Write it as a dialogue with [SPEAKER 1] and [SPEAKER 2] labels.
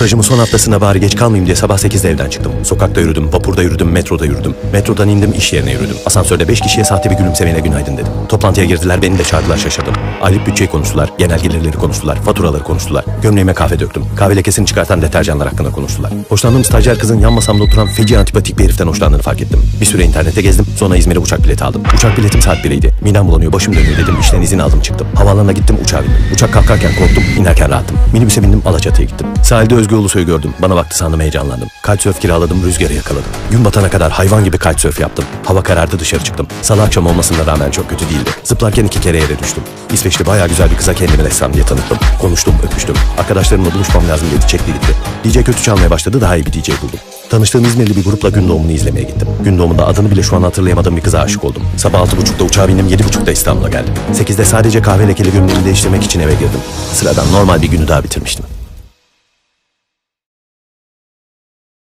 [SPEAKER 1] Stajımın son haftasına bari geç kalmayayım diye sabah 8'de evden çıktım. Sokakta yürüdüm, vapurda yürüdüm, metroda yürüdüm. Metrodan indim, iş yerine yürüdüm. Asansörde 5 kişiye sahte bir gülümsemeyle günaydın dedim. Toplantıya girdiler, beni de çağırdılar, şaşırdım. Aylık bütçeyi konuştular, genel gelirleri konuştular, faturaları konuştular. Gömleğime kahve döktüm. Kahve lekesini çıkartan deterjanlar hakkında konuştular. Hoşlandığım stajyer kızın yan masamda oturan feci antipatik bir heriften hoşlandığını fark ettim. Bir süre internette gezdim, sonra İzmir'e uçak bileti aldım. Uçak biletim saat 1'eydi. Midem bulanıyor, başım dönüyor dedim, işten izin aldım çıktım. Havaalanına gittim, uçağa bindim. Uçak kalkarken korktum, inerken rahattım. Minibüse bindim, Alaçatı'ya gittim. Sahilde Özgür Ulusoy'u gördüm. Bana baktı sandım, heyecanlandım. Kitesurf kiraladım, rüzgarı yakaladım. Gün batana kadar hayvan gibi kitesurf yaptım. Hava karardı, dışarı çıktım. Salı akşam olmasına rağmen çok kötü değildi. Zıplarken 2 kere yere düştüm. İsveç'te bayağı güzel bir kıza kendimi ressam diye tanıttım. Konuştum, öpüştüm. Arkadaşlarımla buluşmam lazım dedi, çekti gitti. DJ kötü çalmaya başladı, daha iyi bir DJ buldum. Tanıştığım İzmirli bir grupla gün doğumunu izlemeye gittim. Gün doğumunda adını bile şu an hatırlayamadığım bir kıza aşık oldum. Sabah 6.30'da uçağa bindim, 7.30'da İstanbul'a geldim. 8'de sadece kahve lekeli gömleğimi değiştirmek için eve girdim. Sıradan normal bir günü daha bitirmiştim.